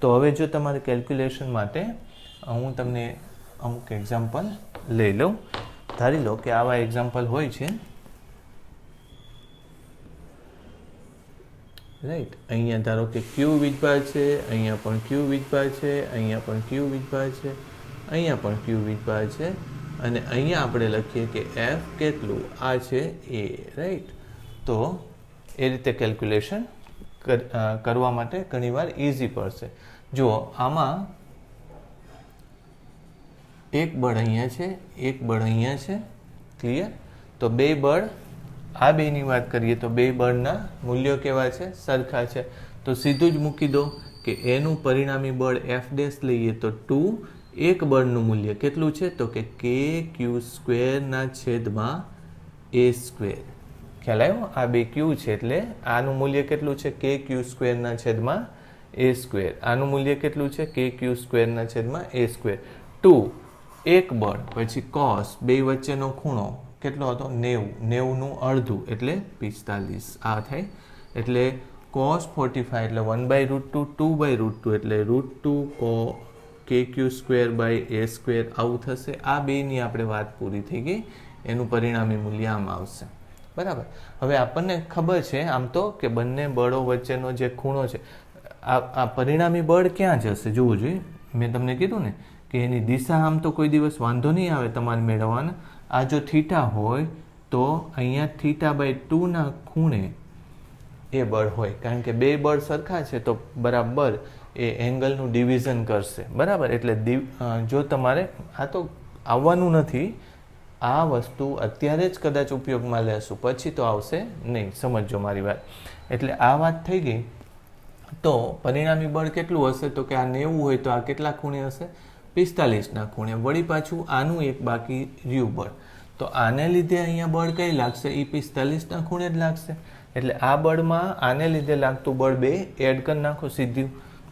તો હવે જો તમારે કેલ્ક્યુલેશન માટે હું તમને અમુક એક્ઝામ્પલ લઈ લઉં. ધારી લો કે આવા એક્ઝામ્પલ હોય છે, રાઈટ. અહીંયા ધારો કે ક્યુ વીજભાર છે, અહીંયા પણ ક્યુ વીજભાર છે, અહીંયા પણ ક્યુ વીજભાર છે, અહીંયા પણ ક્યુ વીજભાર છે, અને અહીંયા આપણે લખીએ કે એફ કેટલું, આ છે એ, રાઈટ. તો એ રીતે કેલ્ક્યુલેશન કરવા માટે ઘણીવાર ઇઝી પડશે. જુઓ, આમાં એક બળ અહીંયા છે, એક બળ અહીંયા છે, ક્લિયર. તો બે બળ, આ બેની વાત કરીએ તો બે બળના મૂલ્યો કેવા છે, સરખા છે. તો સીધું જ મૂકી દો કે એનું પરિણામી બળ એફ ડેશ લઈએ તો 2, એક બળનું મૂલ્ય કેટલું છે તો કે કે ક્યુ સ્ક્વેરના છેદમાં એ સ્ક્વેર. ખ્યાલ આવ્યો? આ બે ક્યુ છે એટલે આનું મૂલ્ય કેટલું છે, કે ક્યુ સ્ક્વેરના છેદમાં એ સ્ક્વેર. આનું મૂલ્ય કેટલું છે, કે ક્યુ સ્ક્વેરના છેદમાં એ સ્ક્વેર. 2, એક બળ, પછી કોસ, બે વચ્ચેનો ખૂણો કેટલો હતો, 90, 90નું અડધું એટલે 45. આ થાય એટલે cos 45 એટલે 1/√2, 2/√2 એટલે √2 કે Q square by A square. આવું થશે. આ બેની આપણે વાત પૂરી થઈ ગઈ. એનું પરિણામી મૂલ્ય આમ આવશે, બરાબર. હવે આપણને ખબર છે આમ તો કે બંને બળો વચ્ચેનો જે ખૂણો છે, આ પરિણામી બળ ક્યાં જશે જોવું જોઈએ. મેં તમને કીધું ને કે એની દિશા આમ તો કોઈ દિવસ વાંધો નહીં આવે તમારે મેળવવાના. આ જો થીટા હોય તો અહીંયા θ/2 ના ખૂણે એ બળ હોય, કારણ કે બે બળ સરખા છે તો બરાબર એ એંગલનું ડિવિઝન કરશે, બરાબર. એટલે જો તમારે આ તો આવવાનું નથી, આ વસ્તુ અત્યારે જ કદાચ ઉપયોગમાં લેશું, પછી તો આવશે નહીં. સમજો મારી વાત. એટલે આ વાત થઈ ગઈ. તો પરિણામી બળ કેટલું હશે તો કે આ 90 હોય તો આ કેટલા ખૂણે હશે, 45ના ખૂણે. વળી પાછું આનું એક બાકી રહ્યું બળ, તો આને લીધે અહીંયા બળ કઈ લાગશે, એ 45ના ખૂણે જ લાગશે. એટલે આ બળમાં આને લીધે લાગતું બળ બે એડ કરી નાખો સીધું.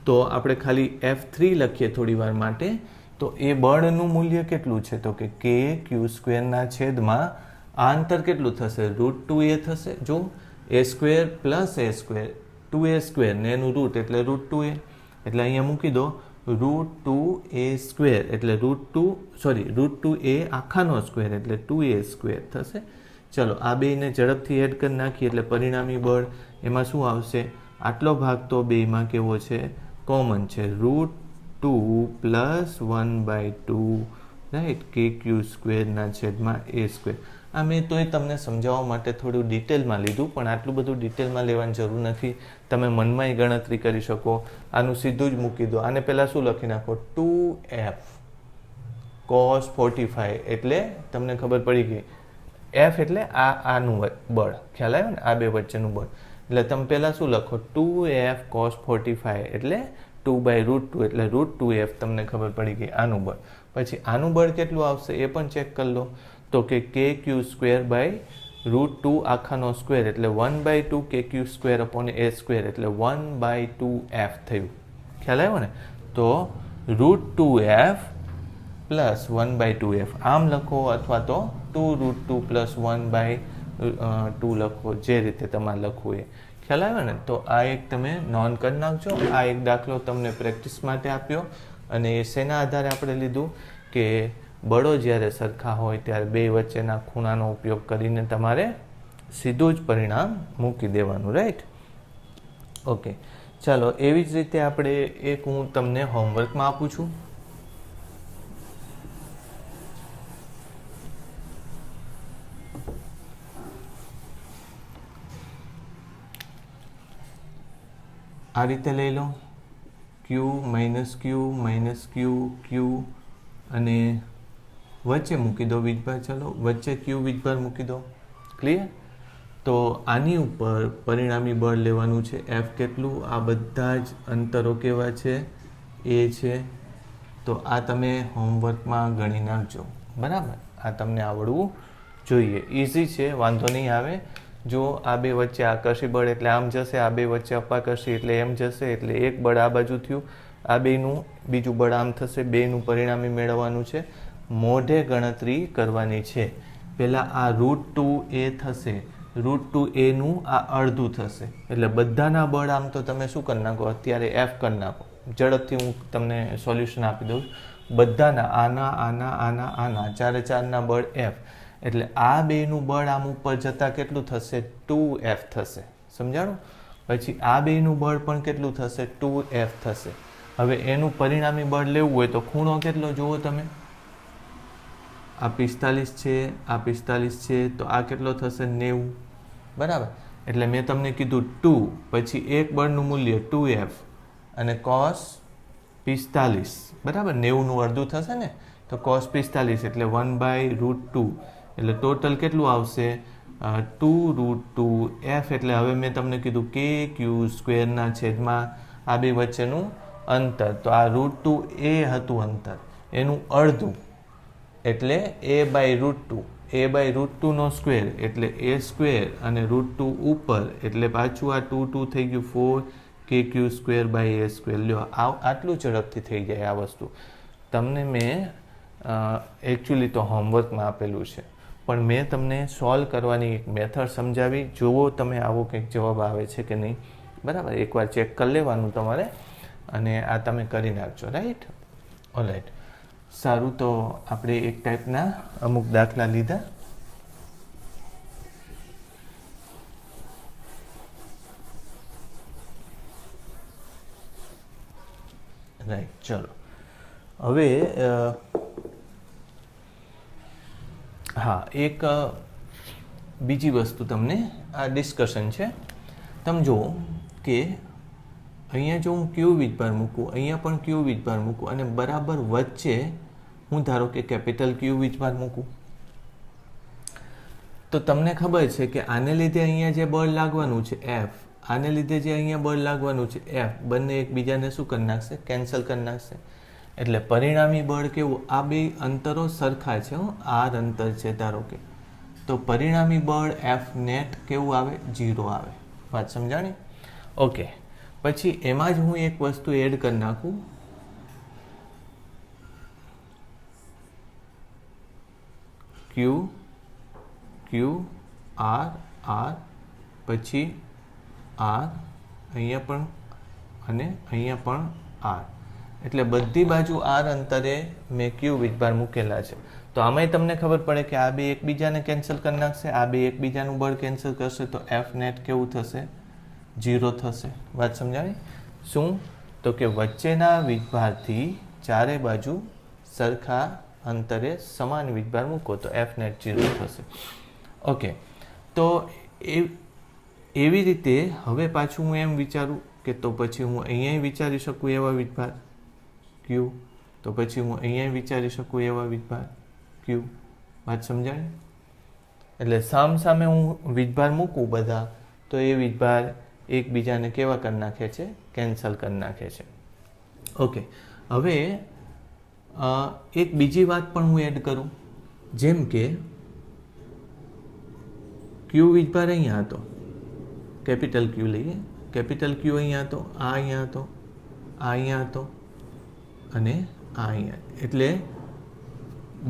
તો આપણે ખાલી F3 લખીએ થોડી વાર માટે. તો એ બળનું મૂલ્ય કેટલું છે તો કે કે ક્યુ સ્ક્વેરના છેદમાં આ અંતર કેટલું થશે, √2a થશે. જો એ સ્ક્વેર પ્લસ એ સ્ક્વેર, 2a સ્ક્વેર ને એનું રૂટ એટલે √2a. એટલે અહીંયા મૂકી દો √2a સ્ક્વેર એટલે √2a આખાનો સ્ક્વેર એટલે 2a સ્ક્વેર થશે. ચલો આ બેને ઝડપથી એડ કરી નાખીએ એટલે પરિણામી બળ એમાં શું આવશે, આટલો ભાગ તો બેમાં કેવો છે, કોમન છે, √2 + 1/2, રાઈટ, કે ક્યુ સ્ક્વેરના છેદમાં એ સ્ક્વેર. આ મેં તોય તમને સમજાવવા માટે થોડું ડિટેલમાં લીધું, પણ આટલું બધું ડિટેલમાં લેવાની જરૂર નથી. તમે મનમાંય ગણતરી કરી શકો. આનું સીધું જ મૂકી દો. આને પહેલાં શું લખી નાખો, 2f cos 45 એટલે તમને ખબર પડી ગઈ. f એટલે આનું બળ, ખ્યાલ આવ્યો ને, આ બે વચ્ચેનું બળ. એટલે તમે પહેલાં શું લખો, 2f cos 45 એટલે 2/√2 એટલે √2f. તમને ખબર પડી ગઈ આનું બળ. પછી આનું બળ કેટલું આવશે એ પણ ચેક કરી લો. તો કે કે ક્યુ સ્ક્વેર બાય √2 આખાનો સ્ક્વેર એટલે 1/2 કે ક્યુ સ્ક્વેર અપોન એ સ્ક્વેર એટલે 1/2f થયું. ખ્યાલ આવ્યો ને. તો √2f + 1/2f આમ લખો, અથવા તો 2√2 + 1/2 લખો, જે રીતે તમારે લખવું એ. ખ્યાલ આવ્યો ને. તો આ એક તમે નોંધ કરી નાખજો. આ એક દાખલો તમને પ્રેક્ટિસ માટે આપ્યો. અને એ શેના આધારે આપણે લીધું કે બળો જ્યારે સરખા હોય ત્યારે બે વચ્ચેના ખૂણાનો ઉપયોગ કરીને તમારે સીધું જ પરિણામ મૂકી દેવાનું, રાઈટ. ઓકે, ચાલો એવી જ રીતે આપણે એક હું તમને હોમવર્કમાં આપું છું. આ રીતે લઈ લો, ક્યુ ક્યુ અને વચ્ચે મૂકી દો વીજભાર. ચલો વચ્ચે ક્યુ વીજભાર મૂકી દો, ક્લિયર. તો આની ઉપર પરિણામી બળ લેવાનું છે એફ કેટલું. આ બધા જ અંતરો કેવા છે, એ છે. તો આ તમે હોમવર્કમાં ગણી નાખજો, બરાબર. આ તમને આવડવું જોઈએ. ઇઝી છે, વાંધો નહીં આવે. જો આ બે વચ્ચે આકર્ષી બળ એટલે આમ જશે, આ બે વચ્ચે અપાકર્ષી એટલે એમ જશે, એટલે એક બળ આ બાજુ થયું, આ બેનું બીજું બળ આમ થશે. બેનું પરિણામી મેળવવાનું છે, મોઢે ગણતરી કરવાની છે. પહેલાં આ √2a થશે, √2a નું આ અડધું થશે. એટલે બધાના બળ આમ તો તમે શું કરી નાખો, અત્યારે એફ કરી નાખો, ઝડપથી હું તમને સોલ્યુશન આપી દઉં. બધાના આના આના આના આના ચારે ચારના બળ F, એટલે આ બેનું બળ આમ ઉપર જતાં કેટલું થશે? 2F થશે. સમજાણું? પછી આ બેનું બળ પણ કેટલું થશે? 2F થશે. હવે એનું પરિણામી બળ લેવું હોય તો ખૂણો કેટલો જુઓ તમે? આ 45 છે, આ 45 છે, તો આ કેટલો થશે? 90. બરાબર. એટલે મેં તમને કીધું 2, પછી એક બળનું મૂલ્ય 2F અને cos 45. બરાબર, 90નું અડધું થશે ને, તો cos 45 એટલે 1/√2, એટલે ટોટલ કેટલું આવશે? 2√2F. એટલે હવે મેં તમને કીધું KQ² ના છેદમાં આ બે વચ્ચેનું અંતર, તો આ √2 એ હતું અંતર, એનું અડધું એટલે a/√2. a/√2 નો સ્ક્વેર એટલે a² અને √2 ઉપર એટલે પાછું આ 2 થઈ ગયું 4KQ²/a². લ્યો, આટલું ઝડપથી થઈ જાય આ વસ્તુ. તમને મેં એકચ્યુઅલી તો હોમવર્કમાં આપેલું છે, પણ મેં તમને સોલ્વ કરવાની એક મેથડ સમજાવી. જુઓ તમે આવો કંઈક જવાબ આવે છે કે નહીં. બરાબર, એકવાર ચેક કરી લેવાનું તમારે, અને આ તમે કરી નાખજો. રાઈટ? ઓલરાઈટ, સારું. તો આપણે એક ટાઈપના અમુક દાખલા લીધા. રાઈટ, ચલો. હવે હા, એક બીજી વસ્તુ તમને આ ડિસ્કશન છે. તમે જુઓ કે અહીંયા જો હું ક્યુ વીજભાર મૂકું, અહીંયા પણ ક્યુ વીજભાર મૂકું, અને બરાબર વચ્ચે હું ધારો કે કેપિટલ ક્યુ વીજભાર મૂકું, તો તમને ખબર છે કે આને લીધે અહીંયા જે બળ લાગવાનું છે F, આને લીધે જે અહીંયા બળ લાગવાનું છે F, બંને એકબીજાને શું કરી નાખશે? કેન્સલ કરી નાખશે. એટલે પરિણામી બળ કેવું? આ બે અંતરો સરખા છે. R અંતર છે ધારો કે, તો પરિણામી બળ F નેટ કેવું આવે? 0 આવે. વાત સમજાણી? ઓકે. પછી એમાં જ હું એક વસ્તુ એડ કરી નાખું. Q Q R R, પછી R અહીંયા પણ અને અહીંયા પણ R. એટલે બધી બાજુ R અંતરે મેં ક્યુ વીજભાર મૂકેલા છે. તો આમાંય તમને ખબર પડે કે આ બે એકબીજાને કેન્સલ કરી નાખશે, આ બે એકબીજાનું બળ કેન્સલ કરશે, તો F નેટ કેવું થશે? 0 થશે. વાત સમજાવી? શું? તો કે વચ્ચેના વીજભારથી ચારે બાજુ સરખા અંતરે સમાન વીજભાર મૂકો તો F નેટ 0 થશે. ઓકે. તો એવી રીતે હવે પાછું હું એમ વિચારું કે તો પછી હું અહીંયા વિચારી શકું એવા વીજભાર Q, તો પછી હું અહીંયા વિચારી શકું એવા વીજભાર Q. વાત સમજાણી? એટલે સામે હું વીજભાર મૂકું બધા, તો એ વીજભાર એકબીજાને કેવા કરી નાખે છે? કેન્સલ કરી નાખે છે. ઓકે. હવે એક બીજી વાત પણ હું એડ કરું. જેમ કે ક્યુ વીજભાર અહીંયા હતો, કેપિટલ ક્યુ લઈએ, કેપિટલ ક્યુ અહીંયા હતો, આ અહીંયા હતો, આ અહીંયા હતો, અને આ અહીંયા. એટલે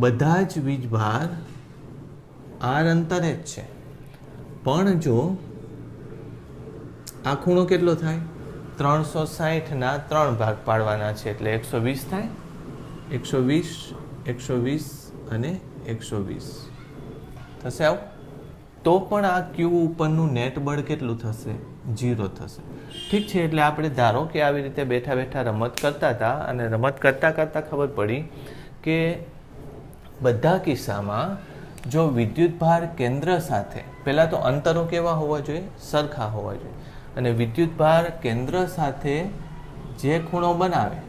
બધા જ વીજભાર R અંતરે જ છે. પણ જો આ ખૂણો કેટલો થાય? 360ના 3 ભાગ પાડવાના છે, એટલે 120 થાય. 120, 120 અને 120 થશે આવું. તો પણ આ ક્યુ ઉપરનું નેટ બળ કેટલું થશે? 0 થશે. ઠીક છે. એટલે આપણે ધારો કે આવી રીતે બેઠા બેઠા રમત કરતા હતા, અને રમત કરતાં કરતાં ખબર પડી કે બધા કિસ્સામાં જો વિદ્યુતભાર કેન્દ્ર સાથે, પહેલાં તો અંતરો કેવા હોવા જોઈએ? સરખા હોવા જોઈએ. અને વિદ્યુતભાર કેન્દ્ર સાથે જે ખૂણો બનાવે,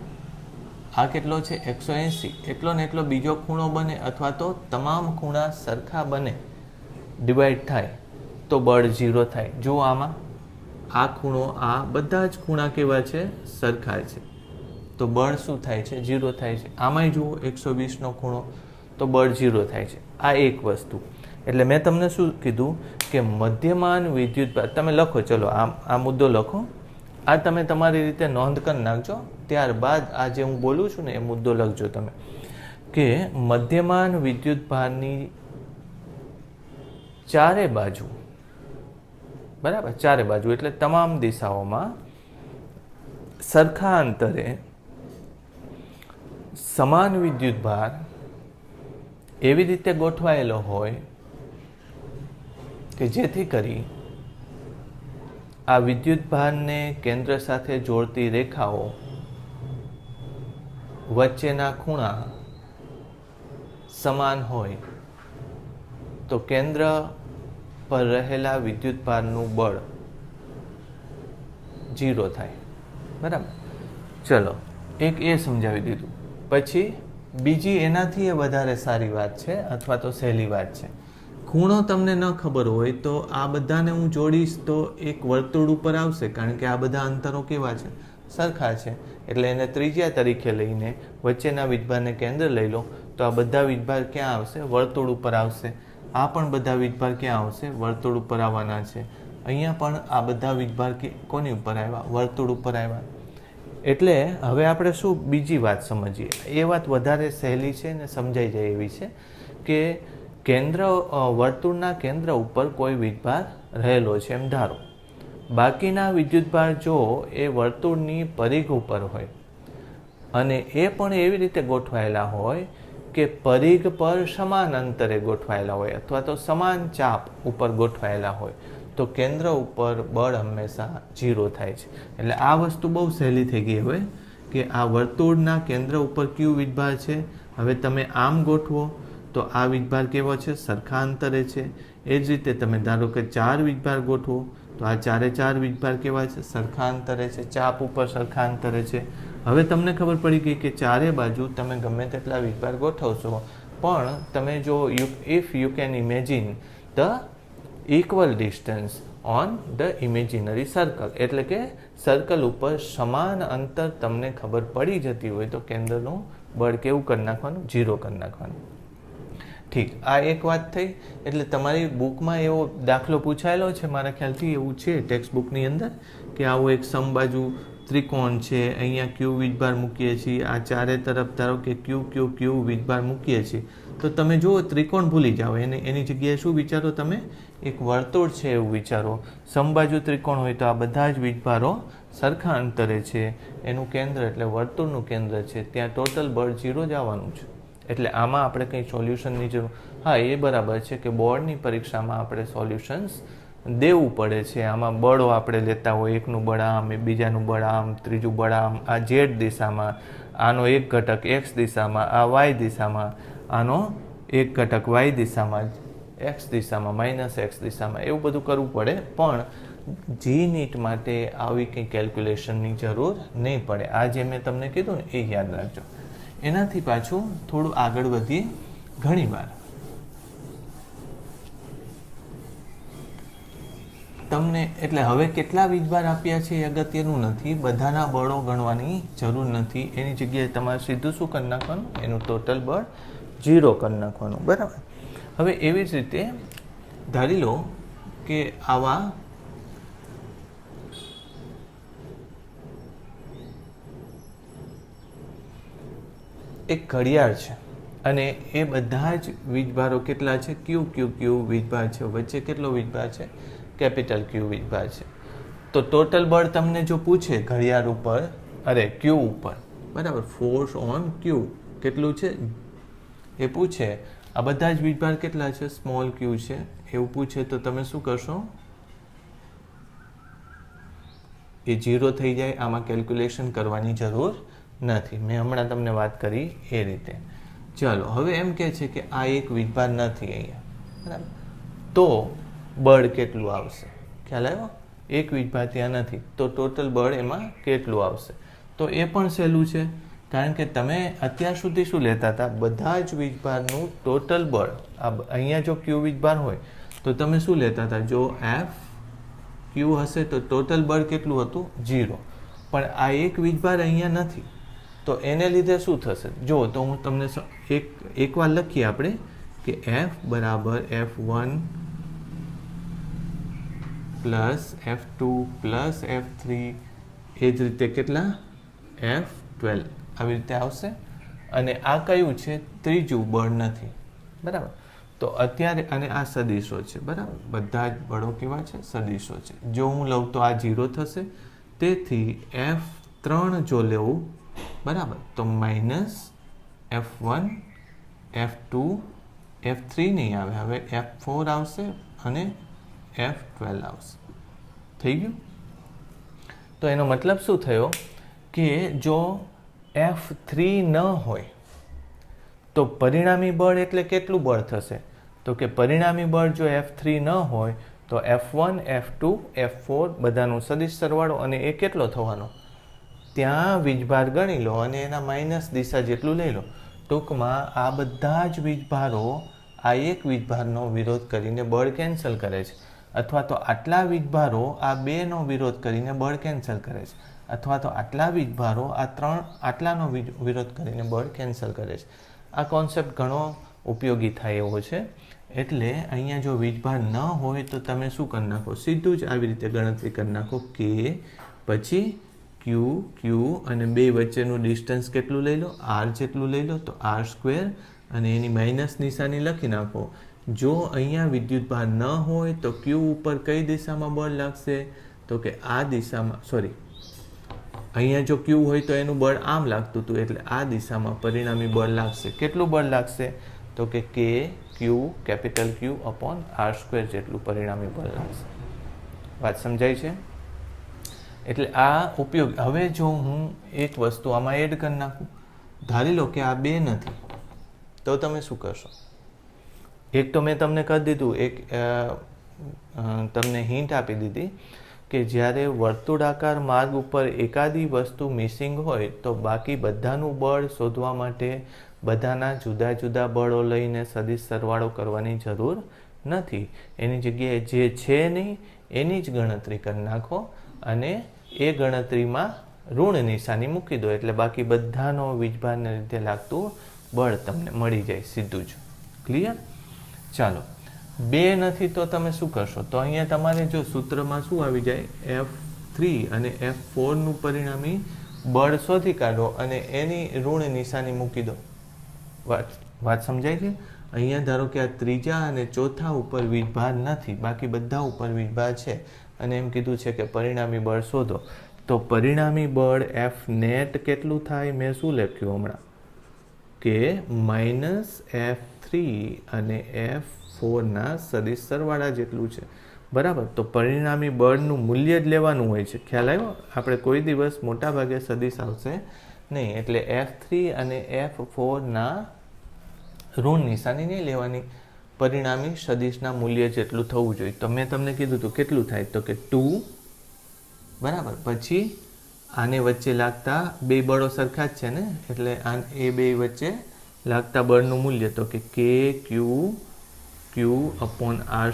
આ કેટલો છે? 180, એટલો ને એટલો બીજો ખૂણો બને, અથવા તો તમામ ખૂણા સરખા બને, ડિવાઈડ થાય, તો બળ 0 થાય. જો આમાં આ ખૂણો, આ બધા જ ખૂણા કેવા છે? સરખા છે, તો બળ શું થાય છે? 0 થાય છે. આમાંય જુઓ 120નો ખૂણો, તો બળ 0 થાય છે. આ એક વસ્તુ. એટલે મેં તમને શું કીધું કે મધ્યમાન વિદ્યુતભાર, તમે લખો, ચલો આ મુદ્દો લખો, આ તમે તમારી રીતે નોંધ કરી નાખજો. ત્યારબાદ આ જે હું બોલું છું ને એ મુદ્દો લખજો તમે, કે મધ્યમાન વિદ્યુતભારની ચારે બાજુ, બરાબર, ચારે બાજુ એટલે તમામ દિશાઓમાં સરખા અંતરે સમાન વિદ્યુતભાર એવી રીતે ગોઠવાયેલો હોય કે જેથી કરી આ વિદ્યુતભારને કેન્દ્ર સાથે જોડતી રેખાઓ વચ્ચેના ખૂણા સમાન હોય તો કેન્દ્ર પર રહેલા વિદ્યુતભારનું બળ 0 થાય. બરાબર. ચલો, એક એ સમજાવી દીધું. પછી બીજી એનાથી એ વધારે સારી વાત છે અથવા તો સહેલી વાત છે. ખૂણો તમને ન ખબર હોય તો આ બધાને હું જોડીશ તો એક વર્તુળ ઉપર આવશે, કારણ કે આ બધા અંતરો કેવા છે? સરખા છે. એટલે એને ત્રિજ્યા તરીકે લઈને વચ્ચેના વીજભારને કેન્દ્ર લઈ લો તો આ બધા વીજભાર ક્યાં આવશે? વર્તુળ ઉપર આવશે. આ પણ બધા વીજભાર ક્યાં આવશે? વર્તુળ ઉપર આવવાના છે. અહીંયા પણ આ બધા વીજભાર કોની ઉપર આવ્યા? વર્તુળ ઉપર આવ્યા. એટલે હવે આપણે શું બીજી વાત સમજીએ. એ વાત વધારે સહેલી છે ને સમજાઈ જાય એવી છે કે વર્તુળના કેન્દ્ર ઉપર કોઈ વીજભાર રહેલો છે એમ ધારો. બાકીના વિદ્યુતભાર જો એ વર્તુળની પરિઘ ઉપર હોય અને એ પણ એવી રીતે ગોઠવાયેલા હોય કે પરિઘ પર સમાન અંતરે ગોઠવાયેલા હોય અથવા તો સમાન ચાપ ઉપર ગોઠવાયેલા હોય તો કેન્દ્ર ઉપર બળ હંમેશા 0 થાય છે. એટલે આ વસ્તુ બહુ સહેલી થઈ ગઈ હવે કે આ વર્તુળના કેન્દ્ર ઉપર કયું વીજભાર છે. હવે તમે આમ ગોઠવો તો આ વીજભાર કેવો છે? સરખા અંતરે છે. એ જ રીતે તમે ધારો કે 4 વીજભાર ગોઠવો તો આ 4 વીજભાર કેવા છે? સરખા અંતરે છે. ચાપ ઉપર સરખા અંતરે છે. હવે તમને ખબર પડી ગઈ કે ચારે બાજુ તમે ગમે તેટલા વીજભાર ગોઠવશો પણ તમે જો if you can imagine the equal distance on the imaginary circle, એટલે કે સર્કલ ઉપર સમાન અંતર તમને ખબર પડી જતી હોય તો કેન્દ્રનું બળ કેવું કરી નાખવાનું? 0 કરી નાખવાનું. ઠીક, આ એક વાત થઈ. એટલે તમારી બુકમાં એવો દાખલો પૂછાયેલો છે, મારા ખ્યાલથી એવું છે ટેક્સ્ટ બુકની અંદર, કે આવો એક સમબાજુ ત્રિકોણ છે, અહીંયા ક્યુ વીજભાર મૂકીએ છીએ, આ ચારે તરફ ધારો કે ક્યુ વીજભાર મૂકીએ છીએ તો તમે જુઓ ત્રિકોણ ભૂલી જાઓ, એની જગ્યાએ શું વિચારો તમે? એક વર્તુળ છે એવું વિચારો. સમબાજુ ત્રિકોણ હોય તો આ બધા જ વીજભારો સરખા અંતરે છે. એનું કેન્દ્ર એટલે વર્તુળનું કેન્દ્ર છે, ત્યાં ટોટલ બળ 0 જ આવવાનું છે. એટલે આમાં આપણે કંઈ સોલ્યુશનની જરૂર? હા, એ બરાબર છે કે બોર્ડની પરીક્ષામાં આપણે સોલ્યુશન્સ દેવું પડે છે. આમાં બળો આપણે લેતા હોય, એકનું બળ આમ, બીજાનું બળ આમ, ત્રીજું બળ આમ, આ ઝેડ દિશામાં, આનો એક ઘટક એક્સ દિશામાં, આ વાય દિશામાં, આનો એક ઘટક વાય દિશામાં, એક્સ દિશામાં, માઇનસ એક્સ દિશામાં, એવું બધું કરવું પડે. પણ જી નીટ માટે આવી કંઈ કેલ્ક્યુલેશનની જરૂર નહીં પડે. આ જે મેં તમને કીધું ને એ યાદ રાખજો. એનાથી પાછું થોડું આગળ વધીએ. ઘણીવાર તમને એટલે હવે કેટલા વીજભાર આપ્યા છે એ અગત્યનું નથી, બધાના બળો ગણવાની જરૂર નથી. એની જગ્યાએ તમારે સીધું શું કરી નાખવાનું? એનું ટોટલ બળ 0 કરી નાખવાનું. બરાબર. હવે એવી જ રીતે ધારી લો કે આવા એક ઘડિયાળ છે અને એ બધા જ વીજભારો કેટલા છે? ક્યુ વીજભાર છે. વચ્ચે કેટલો વીજભાર છે? કેપિટલ ક્યુ વીજભાર છે. તો ટોટલ બળ તમને જો પૂછે ઘડિયાળ ઉપર, ક્યુ ઉપર, બરાબર, ફોર્સ ઓન ક્યુ કેટલું છે એ પૂછે. આ બધા જ વીજભાર કેટલા છે? સ્મોલ ક્યુ છે. એવું પૂછે તો તમે શું કરશો? એ 0 થઈ જાય. આમાં કેલ્ક્યુલેશન કરવાની જરૂર નથી. મેં હમણાં તમને વાત કરી એ રીતે. ચાલો, હવે એમ કહે છે કે આ એક વીજભાર નથી અહીંયા, બરાબર, તો બળ કેટલું આવશે? ખ્યાલ આવ્યો? એક વીજભાર ત્યાં નથી તો ટોટલ બળ એમાં કેટલું આવશે? તો એ પણ સહેલું છે, કારણ કે તમે અત્યાર સુધી શું લેતા હતા? બધા જ વીજભારનું ટોટલ બળ. અહીંયા જો ક્યુ વીજભાર હોય તો તમે શું લેતા હતા? જો એફ ક્યુ હશે તો ટોટલ બળ કેટલું હતું? 0. પણ આ એક વીજભાર અહીંયા નથી તો એને લીધે શું થશે? જો તો હું તમને એક વાર લખીએ આપણે કે F બરાબર F1 plus F2 plus F3, એ જ રીતે કેટલા? F12 આવી રીતે આવશે. અને આ કયું છે? ત્રીજું બળ નથી. બરાબર. તો અત્યારે અને આ સદિશો છે. બરાબર. બધા જ બળો કેવા છે? સદિશો છે. જો હું લઉં તો આ 0 થશે. તેથી F3 જો લેવું, બરાબર, તો F1 F2 F3 નહીં આવે, હવે F4 આવશે અને F12 આવશે. થઈ ગયું? તો એનો મતલબ શું થયો કે જો F3 ન હોય તો પરિણામી બળ એટલે કેટલું બળ થશે? તો કે પરિણામી બળ જો F3 ન હોય તો F1 F2 F4 બધાનું સદિશ સરવાળો, અને એ કેટલો થવાનો? ત્યાં વીજભાર ગણી લો અને એના માઇનસ દિશા જેટલું લઈ લો. ટૂંકમાં આ બધા જ વીજભારો આ એક વીજભારનો વિરોધ કરીને બળ કેન્સલ કરે છે, અથવા તો આટલા વીજભારો આ બેનો વિરોધ કરીને બળ કેન્સલ કરે છે, અથવા તો આટલા વીજભારો આ આટલાનો વિરોધ કરીને બળ કેન્સલ કરે છે. આ કોન્સેપ્ટ ઘણો ઉપયોગી થાય એવો છે. એટલે અહીંયા જો વીજભાર ન હોય તો તમે શું કરી નાખો? સીધું જ આવી રીતે ગણતરી કરી નાખો કે પછી ક્યુ અને બે વચ્ચેનું ડિસ્ટન્સ કેટલું લઈ લો? આર જેટલું લઈ લો, તો R², અને એની માઇનસ નિશાની લખી નાખો. જો અહીંયા વિદ્યુતભાર ન હોય તો ક્યુ ઉપર કઈ દિશામાં બળ લાગશે? તો કે આ દિશામાં, સોરી, અહીંયા જો ક્યુ હોય તો એનું બળ આમ લાગતું હતું, એટલે આ દિશામાં પરિણામી બળ લાગશે. કેટલું બળ લાગશે? તો કે કેપિટલ Q અપોન R² જેટલું પરિણામી બળ લાગશે. વાત સમજાય છે? એટલે આ ઉપયોગ. હવે જો હું એક વસ્તુ આમાં એડ કરી નાખું, ધારી લો કે આ બે નથી, તો તમે શું કરશો? એક તો મેં તમને કહી દીધું, એક તમને હિન્ટ આપી દીધી કે જ્યારે વર્તુળાકાર માર્ગ ઉપર એકાદી વસ્તુ મિસિંગ હોય તો બાકી બધાનું બળ શોધવા માટે બધાના જુદા જુદા બળો લઈને સદિશ સરવાળો કરવાની જરૂર નથી. એની જગ્યાએ જે છે નહીં એની જ ગણતરી કરી નાખો અને એ ગણતરીમાં ઋણ નિશાની મૂકી દો, એટલે બાકી બધાનો વીજભારને લીધે લાગતું બળ તમને મળી જાય સીધું જ. ક્લિયર? ચાલો, બે નથી તો તમે શું કરશો? તો અહીંયા તમારે જો સૂત્રમાં શું આવી જાય? F3 અને F4નું પરિણામી બળ શોધી કાઢો અને એની ઋણ નિશાની મૂકી દો. વાત સમજાય છે? અહીંયા ધારો કે આ ત્રીજા અને ચોથા ઉપર વીજભાર નથી, બાકી બધા ઉપર વીજભાર છે, અને એમ કીધું છે કે પરિણામી બળ શોધો. તો પરિણામી બળ F નેટ કેટલું થાય? મેં શું લખ્યું હમણાં કે -F3 અને F4ના સદિશ સરવાળા જેટલું છે. બરાબર? તો પરિણામી બળનું મૂલ્ય જ લેવાનું હોય છે. ખ્યાલ આવ્યો? આપણે કોઈ દિવસ મોટા ભાગે સદિશ આવશે નહીં, એટલે F3 અને F4ના ઋણ નિશાની નહીં લેવાની, પરિણામી સદિશના મૂલ્ય જેટલું થવું જોઈએ. તો મેં તમને કીધું હતું કેટલું થાય? તો કે 2. બરાબર? પછી આને વચ્ચે લાગતા બે બળો સરખા જ છે ને, એટલે એ બે વચ્ચે લાગતા બળનું મૂલ્ય તો કે Q અપોન R².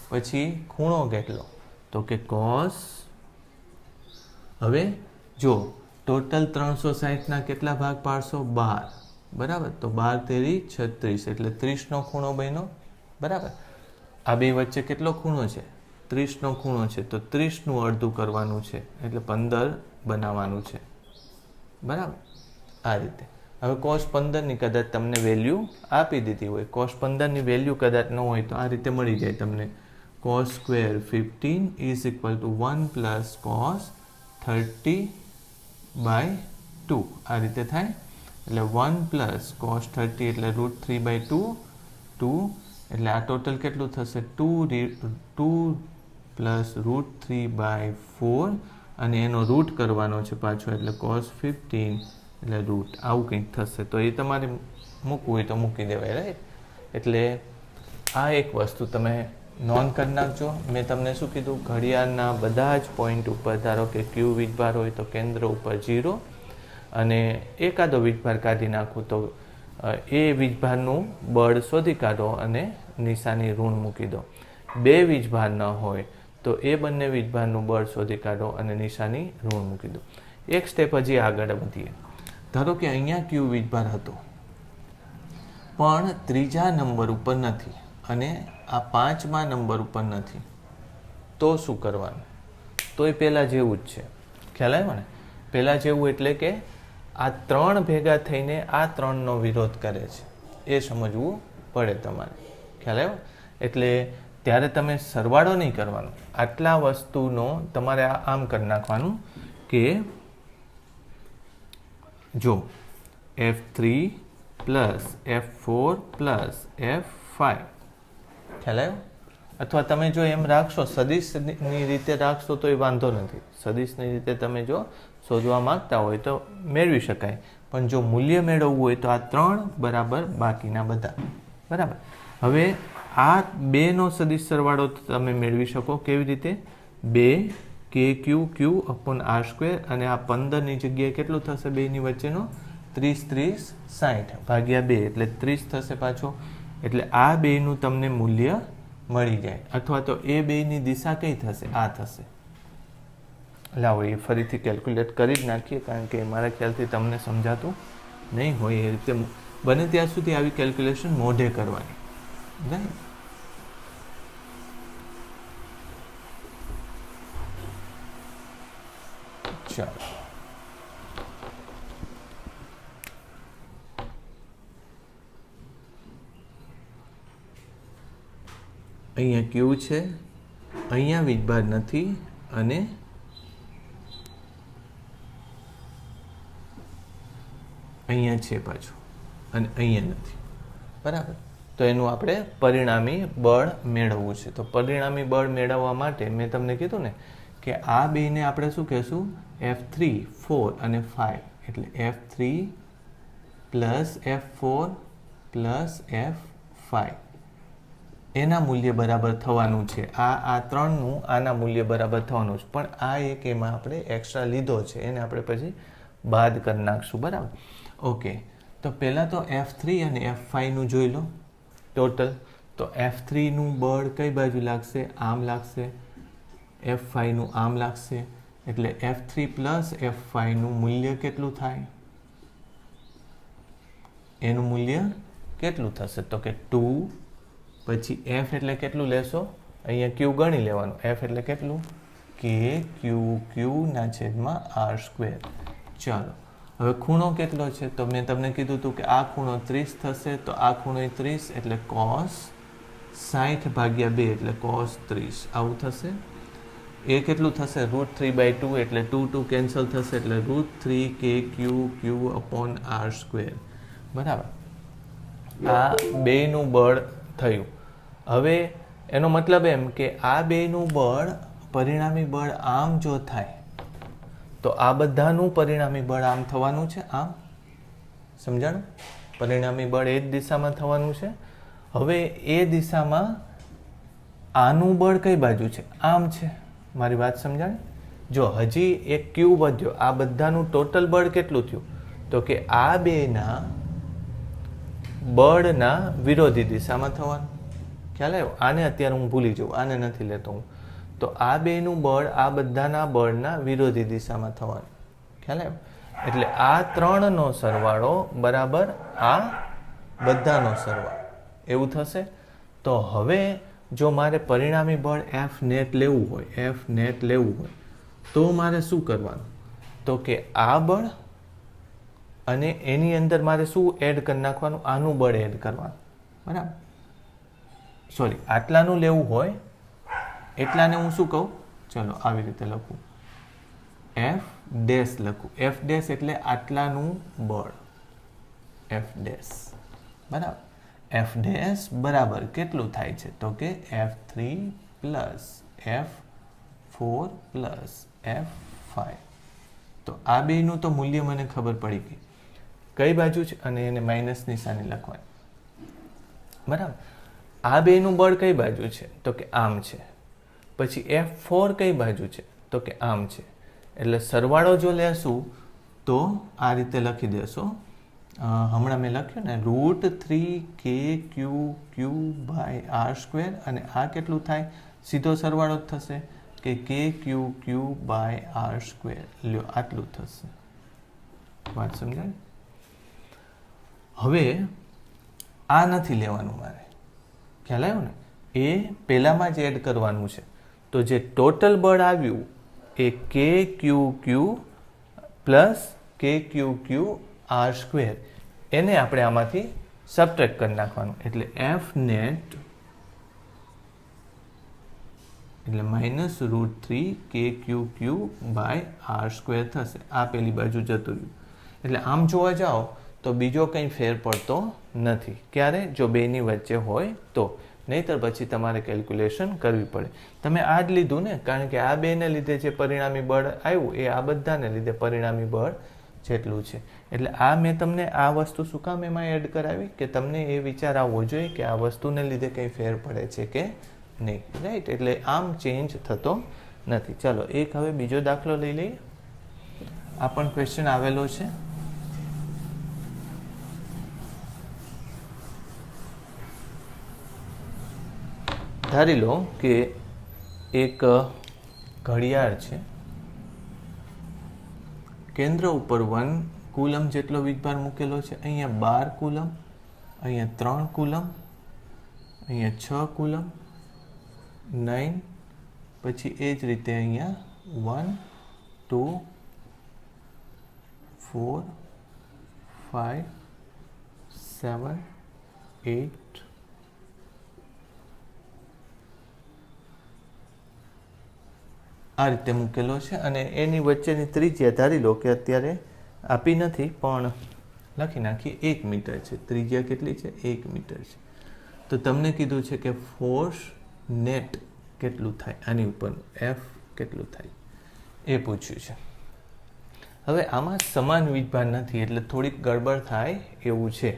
પછી ખૂણો કેટલો? તો કે cos. હવે જો ટોટલ 360ના કેટલા ભાગ પાડશો? 12. બરાબર? તો 12 તેરી 36, એટલે 30નો ખૂણો બન્યો. બરાબર? આ બે વચ્ચે કેટલો ખૂણો છે? 30નો ખૂણો છે, તો 30નું અડધું કરવાનું છે, એટલે 15 બનાવવાનું છે. બરાબર? આ રીતે. હવે cos 15ની કદાચ તમને વેલ્યુ આપી દીધી હોય, cos 15ની વેલ્યુ કદાચ ન હોય તો આ રીતે મળી જાય તમને. cos² 15 is equal to 1 plus cos 30/2. આ રીતે થાય. એટલે 1 plus cos 30 એટલે √3/2, 2, એટલે આ ટોટલ કેટલું થશે? 2 plus √3/4, અને એનો રૂટ કરવાનો છે પાછો, એટલે cos 15 એટલે રૂટ. આવું કંઈક થશે. તો એ તમારે મૂકવું હોય તો મૂકી દેવાય. રાઈટ? એટલે આ એક વસ્તુ તમે નોંધ કરી નાખજો. મેં તમને શું કીધું? ઘડિયાળના બધા જ પોઈન્ટ ઉપર ધારો કે Q વીજભાર હોય તો કેન્દ્ર ઉપર 0, અને એકાદો વીજભાર કાઢી નાખું તો એ વીજભારનું બળ શોધી કાઢો અને નિશાની ઋણ મૂકી દો. બે વીજભાર ન હોય તો એ બંને વીજભારનું બળ શોધી કાઢો અને નિશાની ઋણ મૂકી દો. એક સ્ટેપ હજી આગળ વધીએ. ધારો કે અહીંયા Q વીજભાર હતો પણ ત્રીજા નંબર ઉપર નથી અને આ 5મા નંબર ઉપર નથી, તો શું કરવાનું? તો એ પહેલાં જેવું જ છે. ખ્યાલ આવ્યો ને? પહેલાં જેવું એટલે કે આ 3 ભેગા થઈને આ 3નો વિરોધ કરે છે, એ સમજવું પડે તમારે. ખ્યાલ આવ્યો? એટલે ત્યારે તમે સરવાળો નહીં કરવાનો, આટલા વસ્તુનો તમારે આમ કરી નાખવાનું કે જો F3 plus F4 plus F5. ખ્યાલ આવ્યો? અથવા તમે જો એમ રાખશો, સદિશની રીતે રાખશો તો એ વાંધો નથી. સદિશની રીતે તમે જો શોધવા માંગતા હોય તો મેળવી શકાય, પણ જો મૂલ્ય મેળવવું હોય તો આ 3 બરાબર બાકીના બધા. બરાબર. હવે આ 2નો સદિશ સરવાળો તમે મેળવી શકો. કેવી રીતે? 2 KQQ/R², અને આ 15ની જગ્યાએ કેટલું થશે 2ની વચ્ચેનો? 30 30 60 ભાગ્યા 2 એટલે 30 થશે પાછો. એટલે આ 2નું તમને મૂલ્ય મળી જાય. અથવા તો એ 2ની દિશા કઈ થશે? આ થશે. લાવો એ ફરીથી કેલ્ક્યુલેટ કરી જ નાખીએ, કારણ કે મારા ખ્યાલથી તમને સમજાતું નહીં હોય. એ રીતે બને ત્યાં સુધી આવી કેલ્ક્યુલેશન મોઢે કરવાની. રાઈટ? ચાલો, અહીંયા Q છે, અહીંયા વીજભાર નથી, અને અહીંયા છે પાછું, અને અહીંયા નથી. બરાબર. તો એનું આપણે પરિણામી બળ મેળવવું છે. તો પરિણામી બળ મેળવવા માટે મેં તમને કીધું ને કે આ બેને આપણે શું કહેશું? F3, 4 અને 5. એટલે F3 plus F4 plus F5 એના મૂલ્ય બરાબર થવાનું છે. આ 3નું આના મૂલ્ય બરાબર થવાનું છે. પણ આ એક એમાં આપણે એક્સ્ટ્રા લીધો છે, એને આપણે પછી બાદ કરી નાખશું. બરાબર. ઓકે, તો પહેલાં તો F3 અને F5નું જોઈ લો ટોટલ. તો F3નું બળ કઈ બાજુ લાગશે? આમ લાગશે. F5નું આમ લાગશે. એટલે F3 પ્લસ F5નું મૂલ્ય કેટલું થાય? એનું મૂલ્ય કેટલું થશે? તો કે 2. પછી F એટલે કેટલું લેશો? અહીંયા Q ગણી લેવાનું. F એટલે કેટલું? KQQ/R². ચાલો, હવે ખૂણો કેટલો છે? તો મેં તમને કીધું હતું કે આ ખૂણો 30 થશે. તો આ ખૂણો 30 એટલે cos 60 ભાગ્યા 2 એટલે cos 30 આવું થશે. એ કેટલું થશે? √3/2 એટલે 2 કેન્સલ થશે. એટલે √3 KQQ/R². બરાબર. આ 2નું બળ થયું. હવે એનો મતલબ એમ કે આ 2નું બળ, પરિણામી બળ આમ જો થાય તો આ બધાનું પરિણામી બળ આમ થવાનું છે. આમ સમજાણું? પરિણામી બળ એ જ દિશામાં થવાનું છે. હવે એ દિશામાં આનું બળ કઈ બાજુ છે? આમ છે. મારી વાત સમજાણી? જો હજી એક Q વધ્યો. આ બધાનું ટોટલ બળ કેટલું થયું? તો કે આ 2ના બળના વિરોધી દિશામાં થવાનું. ખ્યાલ આવ્યો? આને અત્યારે હું ભૂલી જાઉં, આને નથી લેતો હું. તો આ 2નું બળ આ બધાના બળના વિરોધી દિશામાં થવાનું. ખ્યાલ આવ્યો? એટલે આ 3નો સરવાળો બરાબર આ બધાનો સરવાળો એવું થશે. તો હવે જો મારે પરિણામી બળ F નેટ લેવું હોય, તો મારે શું કરવાનું? તો કે આ બળ અને એની અંદર મારે શું એડ કરી નાખવાનું? આનું બળ એડ કરવાનું. બરાબર. સોરી, આટલાનું લેવું હોય એટલાને હું શું કહું? ચલો આવી રીતે લખું. F ડેશ લખું. F ડેશ એટલે આટલાનું બળ. F dash. બરાબર. F ડેશ બરાબર કેટલું થાય છે? તો કે F3 plus F4 plus F5. તો આ બેનું તો મૂલ્ય મને ખબર પડી ગઈ કઈ બાજુ છે, અને એને માઇનસ નિશાની લખવાની. બરાબર. આ બેનું બળ કઈ બાજુ છે? તો કે આમ છે. પછી F4 કઈ બાજુ છે? તો કે આમ છે. એટલે સરવાળો જો લેશું તો આ રીતે લખી દેશો. હમણાં મેં લખ્યું ને √3 KQQ/R², અને આ કેટલું થાય? સીધો સરવાળો જ થશે કે KQQ/R². લ્યો આટલું થશે. વાત સમજાય? હવે આ નથી લેવાનું મારે. ખ્યાલ આવ્યો ને? એ પહેલામાં જ એડ કરવાનું છે. તો જે ટોટલ બળ આવ્યું એ KQQ પ્લસ KQQ/R², એને આપણે આમાંથી સબટ્રેક્ટ કરી નાખવાનું. એટલે F નેટ એટલે -√3 KQQ/R² થશે. આ પેલી બાજુ જતું રહ્યું. એટલે આમ જોવા જાઓ તો બીજો કંઈ ફેર પડતો નથી. ક્યારે? જો બેની વચ્ચે હોય તો, નહીંતર પછી તમારે કેલ્ક્યુલેશન કરવી પડે. તમે આ જ લીધું ને, કારણ કે આ બેને લીધે જે પરિણામી બળ આવ્યું એ આ બધાને લીધે પરિણામી બળ જેટલું છે. એટલે આ મેં તમને આ વસ્તુ શું કામ એમાં એડ કરાવી, કે તમને એ વિચાર આવવો જોઈએ કે આ વસ્તુને લીધે કંઈ ફેર પડે છે કે નહીં. રાઈટ? એટલે આમ ચેન્જ થતો નથી. ચાલો એક હવે બીજો દાખલો લઈ લઈએ. આ પણ ક્વેશ્ચન આવેલો છે. ધારી લો કે એક ઘડિયાળ છે, કેન્દ્ર ઉપર 1 કુલમ જેટલો વીજભાર મૂકેલો છે. અહીંયા 12 કુલમ, અહીંયા 3 કુલમ, અહીંયા 6 કુલમ, 9, પછી એ જ રીતે અહીંયા 1, 2, 4, 5, 7, 8, આ રીતે મૂકેલો છે. અને એની વચ્ચેની ત્રિજ્યા ધારી લો કે અત્યારે આપી નથી પણ લખી નાખીએ 1 મીટર છે. ત્રિજ્યા કેટલી છે? 1 મીટર છે. તો તમને કીધું છે કે ફોર્સ નેટ કેટલું થાય, આની ઉપરનું એફ કેટલું થાય એ પૂછ્યું છે. હવે આમાં સમાન વીજભાર નથી એટલે થોડીક ગડબડ થાય એવું છે,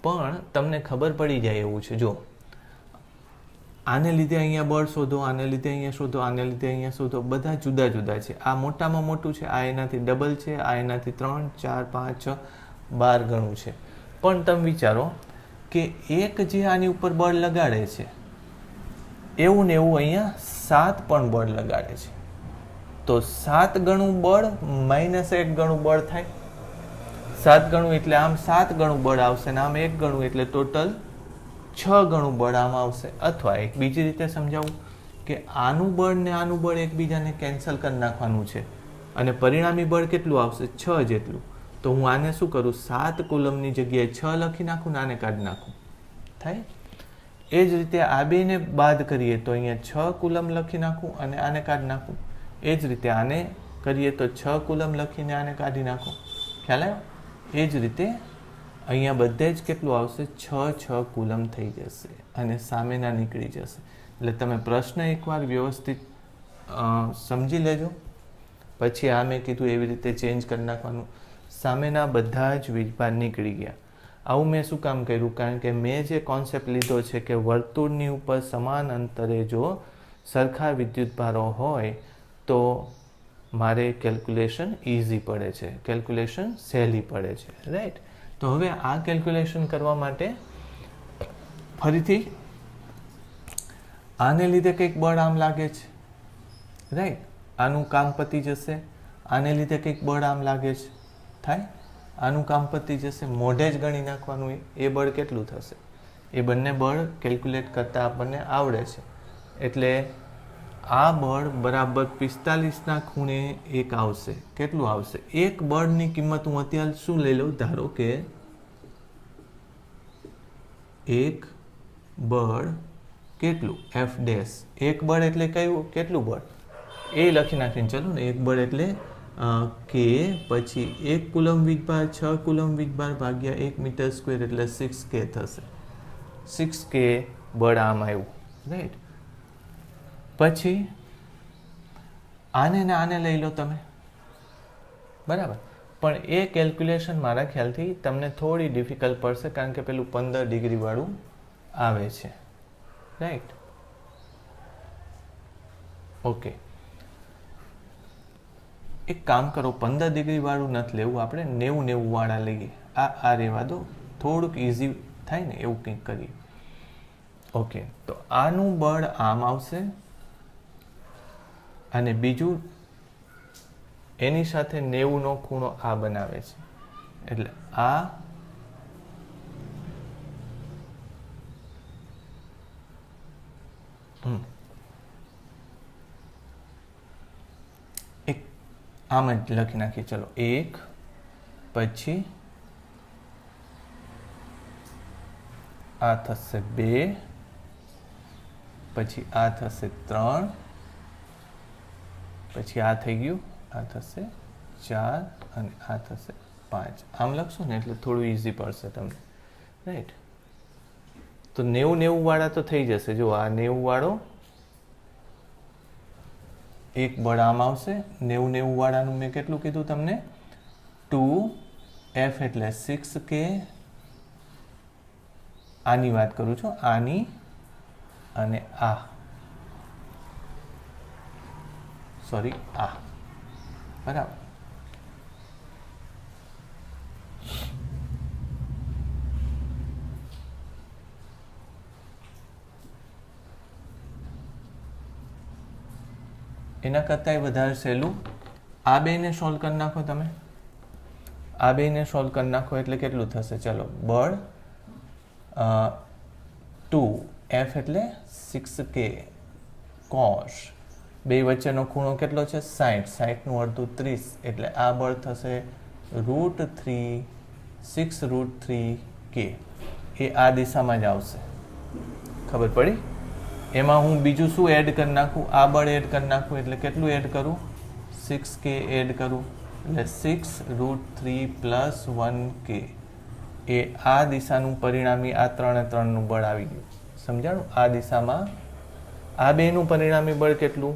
પણ તમને ખબર પડી જાય એવું છે. જો આને લીધે અહીંયા બળ શોધો, આને લીધે અહીંયા શોધો, આને લીધે અહીંયા શોધો, બધા જુદા જુદા છે. આ મોટામાં મોટું છે, આ એનાથી ડબલ છે, આ એનાથી 3, 4, 5, 6, 12 ગણું છે. પણ તમે વિચારો કે એક જે આની ઉપર બળ લગાડે છે એવું ને એવું અહીંયા 7 પણ બળ લગાડે છે. તો 7 ગણું બળ માઇનસ 1 ગણું બળ થાય. 7 ગણું એટલે આમ 7 ગણું બળ આવશે ને આમ 1 ગણું એટલે ટોટલ 6 ગણું બળ આમ આવશે. અથવા એક બીજી રીતે સમજાવું કે આનું બળ ને આનું બળ એકબીજાને કેન્સલ કરી નાખવાનું છે અને પરિણામી બળ કેટલું આવશે? 6 જેટલું. તો હું આને શું કરું? 7 કુલમની જગ્યાએ 6 લખી નાખું ને આને કાઢી નાખું, થાય. એ જ રીતે આ બેને બાદ કરીએ તો અહીંયા 6 કુલમ લખી નાખું અને આને કાઢી નાખું. એ જ રીતે આને કરીએ તો 6 કુલમ લખીને આને કાઢી નાખો. ખ્યાલ આવ્યો? એ જ રીતે અહીંયા બધે જ કેટલું આવશે? 6 કુલમ થઈ જશે અને સામેના નીકળી જશે. એટલે તમે પ્રશ્ન એકવાર વ્યવસ્થિત સમજી લેજો, પછી આ મેં કીધું એવી રીતે ચેન્જ કરી નાખવાનું. સામેના બધા જ વીજભાર નીકળી ગયા. આવું મેં શું કામ કર્યું? કારણ કે મેં જે કોન્સેપ્ટ લીધો છે કે વર્તુળની ઉપર સમાન અંતરે જો સરખા વિદ્યુતભારો હોય તો મારે કેલ્ક્યુલેશન ઇઝી પડે છે, કેલ્ક્યુલેશન સહેલી પડે છે. રાઈટ? તો હવે આ કેલ્ક્યુલેશન કરવા માટે ફરીથી આને લીધે કંઈક બળ આમ લાગે છે. રાઈટ? આનું કામ પતી જશે. આને લીધે કંઈક બળ આમ લાગે છે, થાય. આનું કામ પતી જશે. મોઢે જ ગણી નાખવાનું એ બળ કેટલું થશે. એ બંને બળ કેલ્ક્યુલેટ કરતા આપણને આવડે છે. એટલે આ બળ બરાબર 45ના ખૂણે 1 આવશે. કેટલું આવશે? એક બળની કિંમત હું અત્યારે શું લઈ લઉં? ધારો કે એક બળ કેટલું? F dash. એક બળ એટલે કયું? કેટલું બળ એ લખી નાખીને ચલો ને. એક બળ એટલે કે પછી 1 કુલમ વીજભાર 6 કુલમ વીજભાર ભાગ્યા 1 મીટર સ્ક્વેર એટલે 6K થશે. 6K બળ આમ આવ્યું. રાઈટ? પછી આને ને આને લઈ લો તમે, બરાબર. પણ એ કેલ્ક્યુલેશન મારા ખ્યાલથી તમને થોડી ડિફિકલ્ટ પડશે, કારણ કે પેલું 15 ડિગ્રી વાળું આવે છે. રાઈટ? ઓકે, એક કામ કરો, 15 ડિગ્રી વાળું નથી લેવું આપણે, 90 વાળા લઈએ. આ રહેવા દો, થોડુંક ઇઝી થાય ને એવું કંઈક કરીએ. ઓકે, તો આનું બળ આમ આવશે અને બીજું એની સાથે 90નો ખૂણો આ બનાવે છે. એટલે આ એક આમ જ લખી નાખીએ. ચલો, 1 પછી આ થશે 2, પછી આ થશે 3, પછી આ થઈ ગયું, આ થશે 4 અને આ થશે 5 આમ લખશો ને એટલે થોડું ઇઝી પડશે તમને, રાઈટ. તો 90 વાળા તો થઈ જશે. જો આ 90 વાળો એક બળ આમ આવશે. 90 વાળાનું મેં કેટલું કીધું તમને? 2f એટલે 6k. આની વાત કરું છું, આની અને આ, સોરી આ, બરાબર. એના કરતાંય વધારે સહેલું આ બેને સોલ્વ કરી નાખો તમે. આ બેને સોલ્વ કરી નાખો એટલે કેટલું થશે? ચલો, બળ 2f એટલે 6k cos, બે વચ્ચેનો ખૂણો કેટલો છે? 60. 60 નું અડધું 30 એટલે આ બળ થશે √3 6√3k. એ આ દિશામાં જ આવશે. ખબર પડી? એમાં હું બીજું શું એડ કરી નાખું? આ બળ એડ કરી નાખું એટલે કેટલું એડ કરું? 6k એડ કરું એટલે 6√3 + 1k. એ આ દિશાનું પરિણામી આ 3 નું બળ આવી ગયું. સમજાણું? આ દિશામાં આ બેનું પરિણામી બળ કેટલું?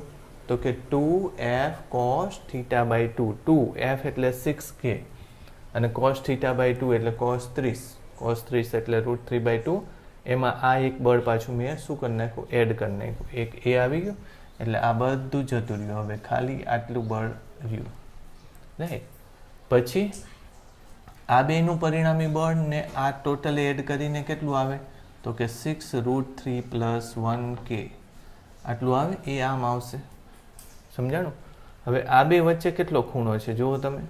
તો કે 2f cos θ/2. 2f એટલે 6k અને cos θ/2 એટલે cos 30. cos 30 એટલે √3/2. એમાં આ એક બળ પાછું મેં શું કરી નાખ્યું? એડ કરી નાખ્યું. એક એ આવી ગયું એટલે આ બધું જતું રહ્યું. હવે ખાલી આટલું બળ રહ્યું, રાઈટ. પછી આ બેનું પરિણામી બળ ને આ ટોટલ એડ કરીને કેટલું આવે? તો કે 6√3 + 1k આટલું આવે. એ આમ આવશે. સમજાણું? હવે આ બે વચ્ચે કેટલો ખૂણો છે જુઓ તમે.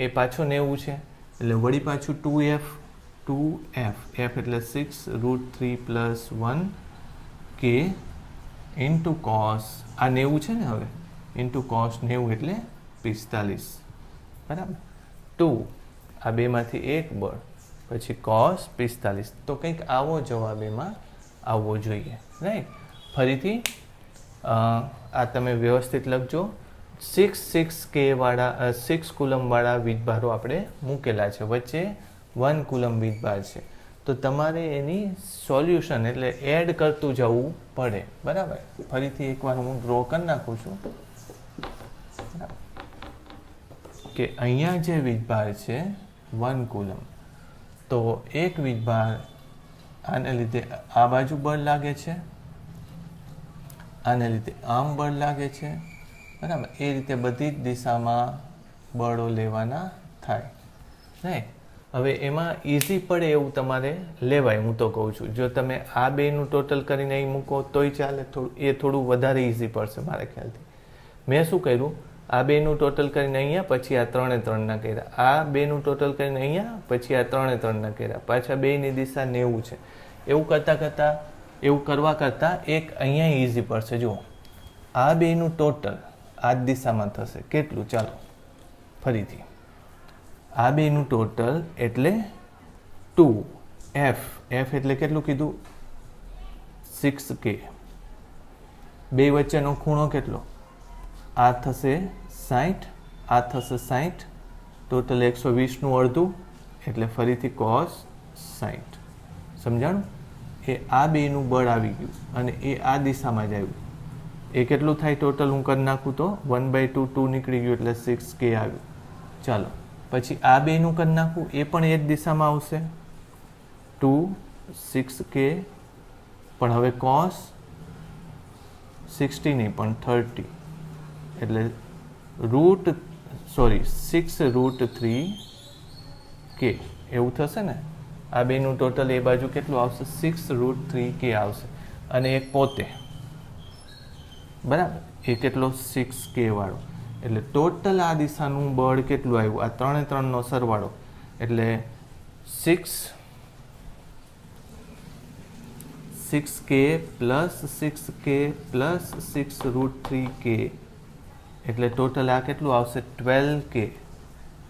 એ પાછો 90 છે એટલે વળી પાછું 2f f એટલે 6√3 + 1k ઇન્ટુ cos, આ 90 છે ને, હવે ઇન્ટુ cos 90 એટલે 45, બરાબર. 2 આ બેમાંથી એક બળ, પછી cos 45. તો કંઈક આવો જવાબ એમાં આવવો જોઈએ, રાઈટ. ફરીથી આ તમે વ્યવસ્થિત લખજો. 6k વાળા 6 કુલમ વાળા વીજભારો આપણે મૂકેલા છે, વચ્ચે 1 કુલમ વીજભાર છે. તો તમારે એની સોલ્યુશન એટલે એડ કરતું જવું પડે, બરાબર. ફરીથી એકવાર હું ડ્રો કરી નાખું છું કે અહીંયા જે વીજભાર છે 1 કુલમ, તો એક વીજભાર આને લીધે આ બાજુ બળ લાગે છે, આને લીધે આમ બળ લાગે છે, બરાબર. એ રીતે બધી જ દિશામાં બળો લેવાના થાય, રાઈટ. હવે એમાં ઇઝી પડે એવું તમારે લેવાય. હું તો કહું છું જો તમે આ બેનું ટોટલ કરીને અહીં મૂકો તોય ચાલે. એ થોડું વધારે ઇઝી પડશે મારા ખ્યાલથી. મેં શું કર્યું? આ બેનું ટોટલ કરીને અહીંયા, પછી આ 3 ના કર્યા. આ બેનું ટોટલ કરીને અહીંયા, પછી આ 3 ના કર્યા. પાછા બેની દિશા 90 છે. એવું કરવા કરતાં એક અહીંયા ઇઝી પડશે. જુઓ, આ બેનું ટોટલ આ દિશામાં થશે કેટલું? ચાલો ફરીથી. આ બેનું ટોટલ એટલે 2f એટલે કેટલું કીધું? 6k. બે વચ્ચેનો ખૂણો કેટલો? આ થશે 60, આ થશે 60, ટોટલ 120 નું અડધું એટલે ફરીથી cos 60. સમજાણું? એ આ બેનું બળ આવી ગયું અને એ આ દિશામાં જ આવ્યું. એ કેટલું થાય ટોટલ? હું કરી નાખું તો 1/2 2 નીકળી ગયું એટલે 6k આવ્યું. ચાલો પછી આ બેનું કરી નાખું, એ પણ એ જ દિશામાં આવશે 2 6k, પણ હવે cos 60 નહીં પણ 30 એટલે 6√3k એવું થશે ને. આ બેનું ટોટલ એ બાજુ કેટલું આવશે? 6√3k આવશે. અને એક પોતે, બરાબર, એ કેટલો? 6k વાળો. એટલે ટોટલ આ દિશાનું બળ કેટલું આવ્યું? આ 3 નો સરવાળો એટલે 6k + 6k + 6√3k એટલે ટોટલ આ કેટલું આવશે? 12k.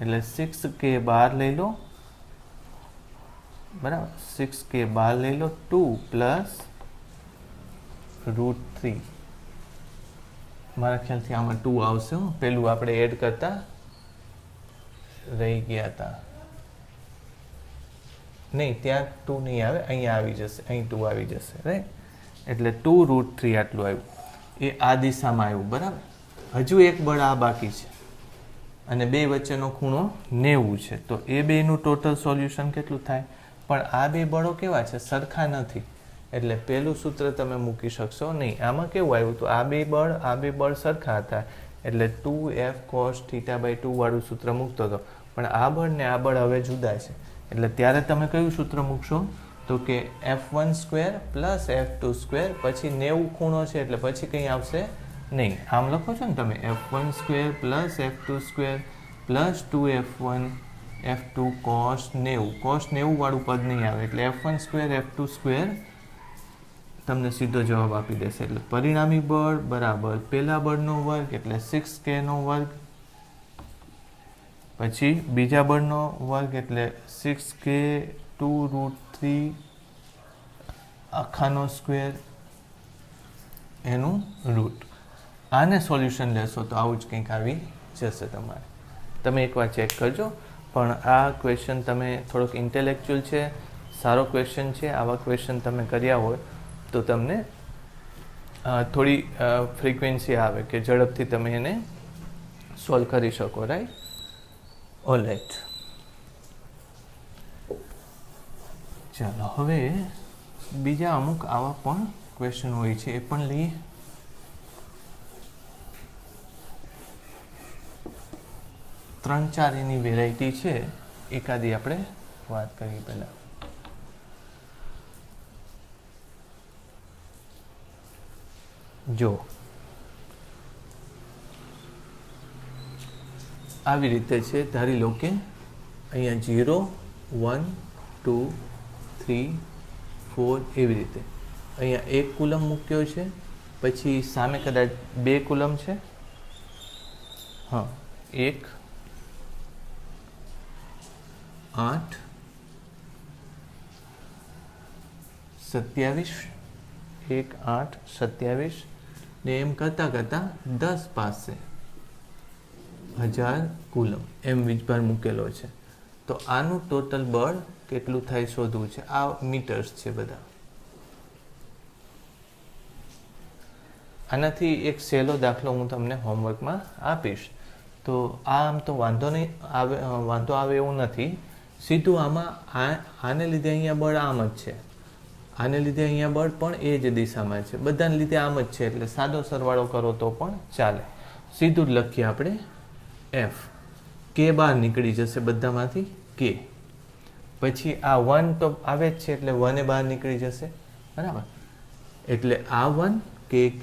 એટલે 6k બહાર લઈ લો, બરાબર. 6k બહાર લઈ લો. 2 + √3. મારા ખ્યાલથી આમાં 2 આવશે. પેલું આપણે એડ કરતા રહી ગયા હતા. નહીં, ત્યાં 2 નહીં આવે, અહીંયા આવી જશે, અહીં 2 આવી જશે, રાઈટ. એટલે 2√3 આટલું આવ્યું, એ આ દિશામાં આવ્યું, બરાબર. હજુ એક બળ આ બાકી છે અને બે વચ્ચેનો ખૂણો 90 છે. તો એ બેનું ટોટલ સોલ્યુશન કેટલું થાય? પણ આ બે બળો કેવા છે? સરખા નથી. એટલે પહેલું સૂત્ર તમે મૂકી શકશો નહીં. આમાં કેવું આવ્યું? તો આ બે બળ સરખા હતા એટલે 2F cos θ/2 વાળું સૂત્ર મૂકતો હતો. પણ આ બળ ને આ બળ હવે જુદા છે એટલે ત્યારે તમે કયું સૂત્ર મૂકશો? તો કે F1² + F2² પછી 90 ખૂણો છે એટલે પછી કંઈ આવશે નહીં. આમ લખો છો ને તમે, F1² + F2² + 2F1 F2 cos 90. cos 90 વાળું પદ નહીં આવે એટલે F1² F2² તમને સીધો જવાબ આપી દેશે. એટલે પરિણામી બળ બરાબર પહેલા બળનો વર્ગ એટલે 6K નો વર્ગ, પછી બીજા બળનો વર્ગ એટલે 6K 2√3 આખાનો સ્ક્વેર એનું રૂટ. આને સોલ્યુશન લેશો તો આવું જ કંઈક આવી જશે તમારે. તમે એકવાર ચેક કરજો. પણ આ ક્વેશ્ચન તમે થોડોક ઇન્ટેલેક્ચ્યુઅલ છે, સારો ક્વેશ્ચન છે. આવા ક્વેશ્ચન તમે કર્યા હોય તો તમને થોડી ફ્રીક્વન્સી આવે કે ઝડપથી તમે એને સોલ્વ કરી શકો, રાઈટ. ઓલરાઈટ, ચાલો હવે બીજા અમુક આવા પણ ક્વેશ્ચન હોય છે એ પણ લઈએ. ત્રણ ચાર એની વેરાયટી છે, એકાદી આપણે વાત કરીએ પહેલાં. જો આવી રીતે છે, ધારી લો કે અહીંયા 0 1 2 3 4 એવી રીતે અહીંયા 1 કુલમ મૂક્યો છે, પછી સામે કદાચ 2 કુલમ છે. હા, 1 8 27 1 8 27 ને એમ કરતાં કરતાં 10 પાસે 1000 કુલમ એમ વીજભાર મૂકેલો છે. તો આનું ટોટલ બળ કેટલું થાય શોધવું છે. આ મીટર્સ છે બધા. આનાથી એક સહેલો દાખલો હું તમને હોમવર્કમાં આપીશ. તો આમ તો વાંધો આવે એવું નથી. સીધું આમાં આને લીધે અહીંયા બળ આમ જ છે, આને લીધે અહીંયા બળ પણ એ જ દિશામાં છે, બધાને લીધે આમ જ છે. એટલે સાદો સરવાળો કરો તો પણ ચાલે. સીધું જ લખીએ આપણે F. K બહાર નીકળી જશે બધામાંથી K. પછી આ 1 તો આવે જ છે એટલે 1 એ બહાર નીકળી જશે, બરાબર. એટલે આ 1 KQ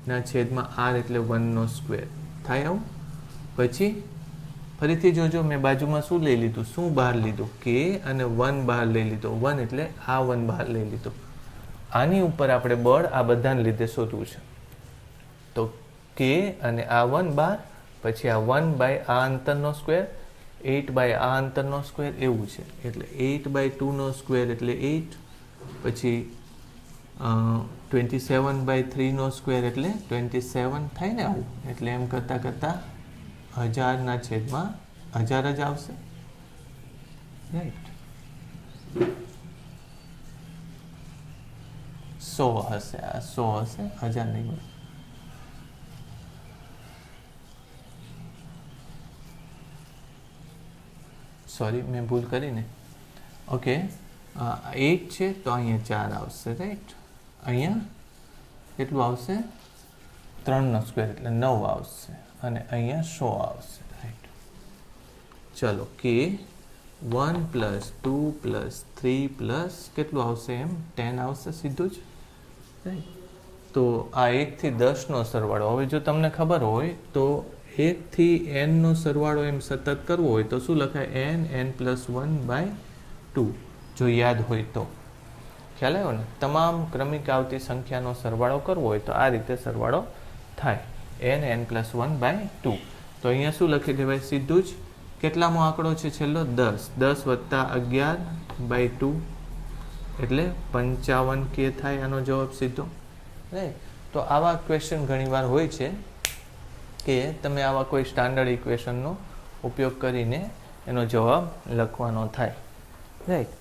ના છેદમાં R એટલે 1² થાય આવું. પછી ફરીથી જોજો, મેં બાજુમાં શું લઈ લીધું, શું બહાર લીધું? K અને 1 બહાર લઈ લીધો. 1 એટલે આ 1 બહાર લઈ લીધો. આની ઉપર આપણે બળ આ બધાને લીધે શોધવું છે. તો K અને આ 1 બહાર, પછી આ 1/આ અંતરનો સ્ક્વેર, 8/આ અંતરનો સ્ક્વેર એવું છે. એટલે 8/2 એટલે 8, પછી 27/3 સ્ક્વેર એટલે 27 થાય ને આવું. એટલે એમ કરતાં કરતાં 1000 ના છેદમાં 1000 જ આવશે, રાઈટ. 100 હશે, આ 100 હશે, 1000 નહીં. સોરી, મેં ભૂલ કરીને. ઓકે, 8 છે તો અહીંયા 4 આવશે, રાઈટ. અહીંયા કેટલું આવશે? 3 સ્ક્વેર એટલે 9 આવશે અને અહીંયા 100 આવશે, રાઈટ. ચલો, K 1 + 2 + 3 + કેટલું આવશે? એમ 10 આવશે સીધું જ, રાઈટ. તો આ 1 થી 10 નો સરવાળો. હવે જો તમને ખબર હોય તો 1 થી n નો સરવાળો એમ સતત કરવો હોય તો શું લખાય? n + 1/2. જો યાદ હોય તો ખ્યાલ આવ્યો ને. તમામ ક્રમિક આવતી સંખ્યાનો સરવાળો કરવો હોય તો આ રીતે સરવાળો થાય, n + 1/2. તો અહીંયા શું લખી દેવાય? સીધું જ કેટલામો આંકડો છે છેલ્લો? 10. 10 + 11/2 એટલે 55K થાય આનો જવાબ સીધો, રાઈટ. તો આવા ક્વેશ્ચન ઘણીવાર હોય છે કે તમે આવા કોઈ સ્ટાન્ડર્ડ ઇક્વેશનનો ઉપયોગ કરીને એનો જવાબ લખવાનો થાય. રાઈટ.